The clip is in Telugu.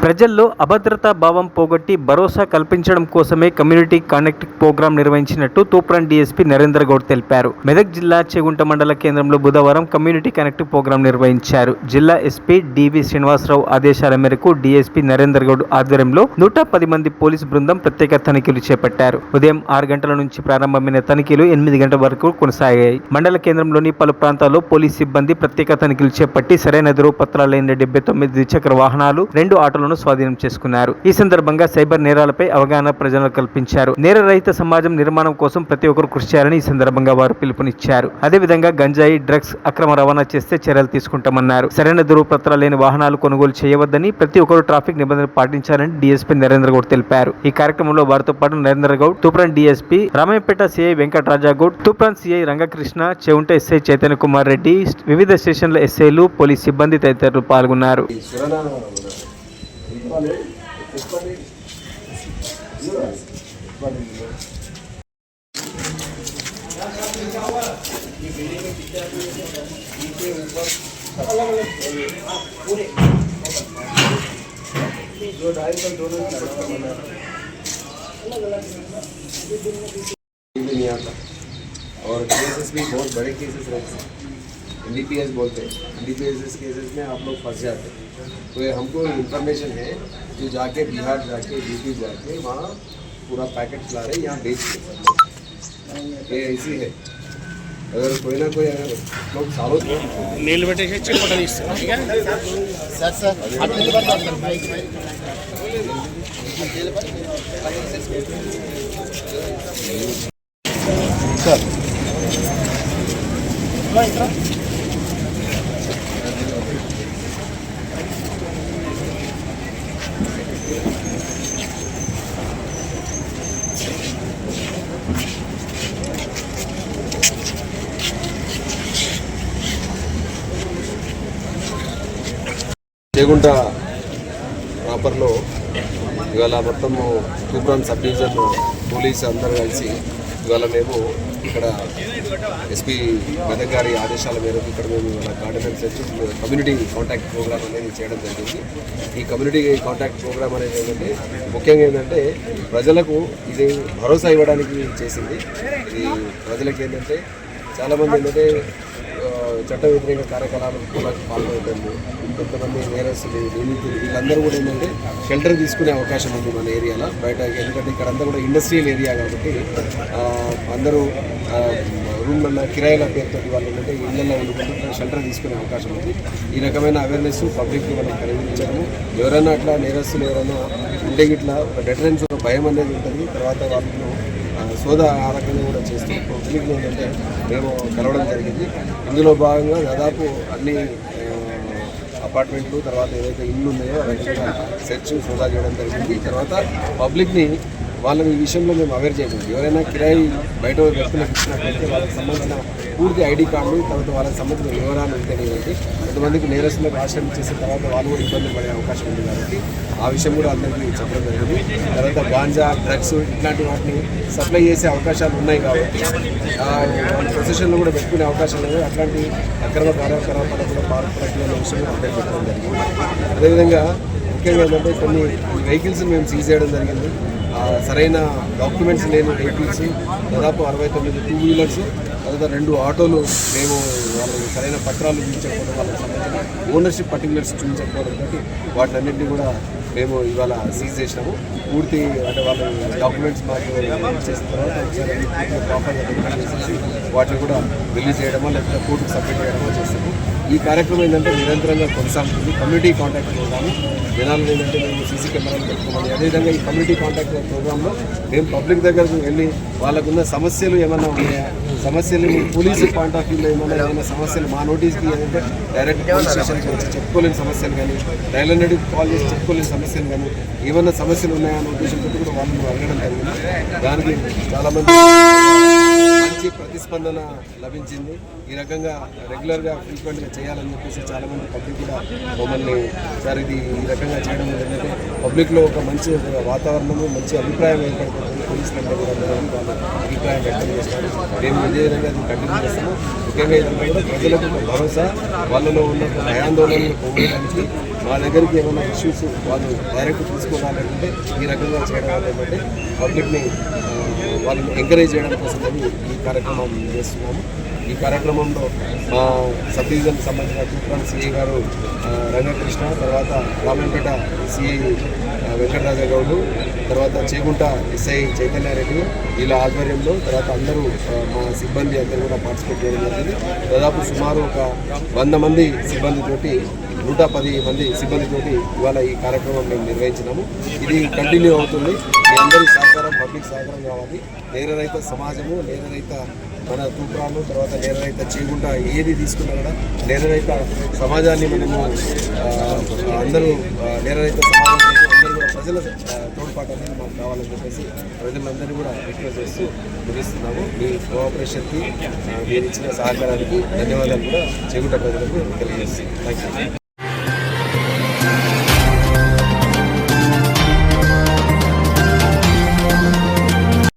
ప్రజల్లో అభద్రతా భావం పోగొట్టి భరోసా కల్పించడం కోసమే కమ్యూనిటీ కనెక్ట్ ప్రోగ్రాం నిర్వహించినట్టు తూప్రాన్ డీఎస్పీ నరేందర్ గౌడ్ తెలిపారు. మెదక్ జిల్లా చేగుంట మండల కేంద్రంలో బుధవారం కమ్యూనిటీ కనెక్ట్ ప్రోగ్రాం నిర్వహించారు. జిల్లా ఎస్పీ డివి శ్రీనివాసరావు ఆదేశాల మేరకు డీఎస్పీ నరేందర్ గౌడ్ ఆధ్వర్యంలో 110 మంది పోలీసు బృందం ప్రత్యేక తనిఖీలు చేపట్టారు. ఉదయం 6 గంటల నుంచి ప్రారంభమైన తనిఖీలు 8 గంటల వరకు కొనసాగాయి. మండల కేంద్రంలోని పలు ప్రాంతాల్లో పోలీసు సిబ్బంది ప్రత్యేక తనిఖీలు చేపట్టి సరైన ధృవపత్రాలు లేని 79 ద్విచక్ర వాహనాలు, 2 ఆటోలను స్వాధీనం చేసుకున్నారు. ఈ సందర్భంగా సైబర్ నేరాలపై అవగాహన ప్రజలకు కల్పించారు. నేరరహిత సమాజం నిర్మాణం కోసం ప్రతి ఒక్కరు కృషి చేయాలని ఈ సందర్భంగా వారు పిలుపునిచ్చారు. అదేవిధంగా గంజాయి, డ్రగ్స్ అక్రమ రవాణా చేస్తే చర్యలు తీసుకుంటామన్నారు. సరైన ధృవపత్రాలు లేని వాహనాలు కొనుగోలు చేయవద్దని, ప్రతి ఒక్కరు ట్రాఫిక్ నిబంధనలు పాటించాలని డీఎస్పీ నరేందర్ గౌడ్ తెలిపారు. ఈ కార్యక్రమంలో వారితో పాటు Narender Goud, Toopran DSP Ramayampet CI Venkataraja Goud, Toopran CI Rangakrishna, Chevunta SI Chaitanya Kumar Reddy, వివిధ స్టేషన్ల ఎస్ఐలు, పోలీస్ సిబ్బంది తదితరులు పాల్గొన్నారు. और केसेस भी बहुत बड़े केसेस रहते हैं, NDPS बोलते हैं। NDPS केसेस में आप लोग फंस जाते हैं। तो ये हमको इन्फॉर्मेशन है जो जाके बिहार जाके यूपी जाके वहाँ पूरा पैकेट ला रहे यहाँ बेच ये ऐसी है। अगर कोई ना कोई अगर लोग सालों मेल बैठे ठीक है सर చేగుంట ప్రాపర్లో ఇవాళ మొత్తము తూప్రాన్ సబ్ డివిజన్ పోలీస్ అందరూ కలిసి ఇవాళ మేము ఇక్కడ ఎస్పీ మెదక్ గారి ఆదేశాల మేరకు ఇక్కడ మేము ఇవాళ garden search community contact programme అనేది చేయడం జరిగింది. ఈ కమ్యూనిటీ కాంటాక్ట్ ప్రోగ్రామ్ అనేది ఏంటంటే ముఖ్యంగా ఏంటంటే ప్రజలకు ఇది భరోసా ఇవ్వడానికి చేసింది. ఇది ప్రజలకు ఏంటంటే చాలామంది ఏంటంటే చట్ట వ్యతిరేక కార్యకలాపాలకు పాల్గొనడం, కొంతమంది నేరస్తులు, నిందితులు వీళ్ళందరూ కూడా ఏంటంటే షెల్టర్ తీసుకునే అవకాశం ఉంది మన ఏరియాలో బయట. ఎందుకంటే ఇక్కడ అంతా కూడా ఇండస్ట్రియల్ ఏరియా కాబట్టి అందరూ రూమ్లలో కిరాయిల పేరుతో వాళ్ళు ఏంటంటే ఇళ్లలో ఉండుకుంటూ షెల్టర్ తీసుకునే అవకాశం ఉంది. ఈ రకమైన అవేర్నెస్ పబ్లిక్ వాళ్ళకి కలిగించడము, ఎవరైనా అట్లా నేరస్తులు ఎవరైనా ఉంటే ఇట్లా డెటరెన్స్ ఒక భయం అనేది ఉంటుంది. తర్వాత వాళ్ళను సోదా ఆ రకంగా కూడా చేస్తూ పబ్లిక్ ఏంటంటే మేము కలవడం జరిగింది. ఇందులో భాగంగా దాదాపు అన్ని అపార్ట్మెంట్లు తర్వాత ఏదైతే ఇల్లు ఉన్నాయో అవన్నీ సెర్చ్ సోదా చేయడం జరిగింది. తర్వాత పబ్లిక్ని వాళ్ళని ఈ విషయంలో మేము అవేర్ చేయడం, ఎవరైనా కిరాయి బయట వ్యక్తులకు ఇచ్చినట్లయితే వాళ్ళకి సంబంధించిన పూర్తి ఐడి కార్డు, తర్వాత వాళ్ళకి సంబంధించిన వివరాలు ఉంటేనేది కొంతమందికి నేరస్తులకు ఆశ్రయం చేసిన తర్వాత వాళ్ళు కూడా ఇబ్బంది పడే అవకాశం ఉంది కాబట్టి ఆ విషయం కూడా అందరికీ చెప్పడం జరిగింది. తర్వాత గాంజా, డ్రగ్స్ ఇట్లాంటి వాటిని సప్లై చేసే అవకాశాలు ఉన్నాయి కాబట్టి ప్రొసెషన్లో కూడా పెట్టుకునే అవకాశాలు ఉన్నాయి. అట్లాంటి అక్రమ కార్యకలాపాలకు కూడా పాల్పడట్లనే విషయం కూడా అందరికీ చెప్పడం జరిగింది. అదేవిధంగా ముఖ్యంగా ఏంటంటే కొన్ని వెహికల్స్ మేము సీజ్ చేయడం జరిగింది. సరైన డాక్యుమెంట్స్ లేని వెహికల్స్ దాదాపు 69 2 వీలర్స్, తర్వాత 2 ఆటోలు మేము వాళ్ళకి సరైన పత్రాలు చూపించకపోవడం, వాళ్ళకి సంబంధించిన ఓనర్షిప్ పర్టికులర్స్ చూపించకపోవడం బట్టి వాటినన్నింటినీ కూడా మేము ఇవాళ సీజ్ చేసినాము. పూర్తి అంటే వాళ్ళ డాక్యుమెంట్స్ మాకు చేసిన తర్వాత ఒకసారి ప్రాపర్గా చేసేసి వాటిని కూడా రిలీజ్ చేయడమో లేకపోతే కోర్టుకు సబ్మిట్ చేయడమో చేస్తాము. ఈ కార్యక్రమం ఏంటంటే నిరంతరంగా కొనసాగుతుంది. కమ్యూనిటీ కాంటాక్ట్ ప్రోగ్రాము జనాలు ఏంటంటే మేము సీసీ కెమెరాలు పెట్టుకోవాలి. అదేవిధంగా ఈ కమ్యూనిటీ కాంటాక్ట్ ప్రోగ్రాంలో మేము పబ్లిక్ దగ్గరకు వెళ్ళి వాళ్ళకున్న సమస్యలు ఏమైనా ఉన్నాయా, సమస్యలు పోలీసు పాయింట్ ఆఫ్ వ్యూలో ఏమైనా సమస్యలు మా నోటీస్కి ఏంటంటే డైరెక్ట్ పోలీస్ స్టేషన్కి వచ్చి చెప్పుకోలేని సమస్యలు కానీ, డైల్ హండ్రెడ్కి కాల్ చేసి చెప్పుకోలేని సమస్యలు కానీ, ఏమైనా సమస్యలు ఉన్నాయన్న ఉద్దేశంతో కూడా వాళ్ళని అడగడం జరిగింది. దానికి చాలామంది మంచి ప్రతిస్పందన లభించింది. ఈ రకంగా రెగ్యులర్గా ఫ్రీక్వెంట్గా చేయాలని చెప్పేసి చాలామంది పబ్లిక్ కూడా మమ్మల్ని సార్ ఇది ఈ రకంగా చేయడం ఏంటంటే పబ్లిక్లో ఒక మంచి వాతావరణము, మంచి అభిప్రాయం ఏర్పడుతుంది. పోలీసులంతా కూడా వాళ్ళు అభిప్రాయం వ్యక్తం చేస్తారు. మేము ఇదే విధంగా అది కంటిన్యూ చేస్తాము. ముఖ్యంగా ఇదంతా కూడా ప్రజలకు భరోసా, వాళ్ళలో ఉన్న భయాందోళనలు పోగొట్టడానికి మా దగ్గరికి ఏమైనా ఇష్యూస్ వాళ్ళు డైరెక్ట్ తీసుకోవాలనుకుంటే ఈ రకంగా చేయడం వల్ల ఏంటంటే పబ్లిక్ని వాళ్ళని ఎంకరేజ్ చేయడం కోసమని ఈ కార్యక్రమం చేస్తున్నాము. ఈ కార్యక్రమంలో మా సబ్ డివిజన్కి సంబంధించిన తూప్రాన్ సిఐ గారు రంగకృష్ణ, తర్వాత రామంపేట సిఐ వెంకటరాజగౌడు, తర్వాత చేగుంట ఎస్ఐ చైతన్యారెడ్డి వీళ్ళ ఆధ్వర్యంలో, తర్వాత అందరూ మా సిబ్బంది అందరూ కూడా పార్టిసిపేట్ చేయడం జరిగింది. దాదాపు సుమారు ఒక 100 మంది సిబ్బందితోటి 110 మంది సిబ్బందితోటి ఇవాళ ఈ కార్యక్రమం మేము నిర్వహించినాము. ఇది కంటిన్యూ అవుతుంది. మీ అందరి సహకారం, పబ్లిక్ సహకారం కావాలి. నేరరహిత సమాజము, నేరరహిత మన తూప్రాలు, తర్వాత నేరరహిత చేగుంట ఏది తీసుకున్నా కూడా నేరరహిత సమాజాన్ని మనము అందరూ నేరరహిత సమాజం అందరూ కూడా ప్రజల తోడ్పాటు అనేది మాకు కావాలని చెప్పేసి ప్రజలందరినీ కూడా రిక్వెస్ట్ చేస్తూ ముగిస్తున్నాము. మీ కోఆపరేషన్కి మీరు ఇచ్చిన సహకారానికి ధన్యవాదాలు కూడా చేగుంట ప్రజలకు తెలియజేస్తున్నాం. Thank you.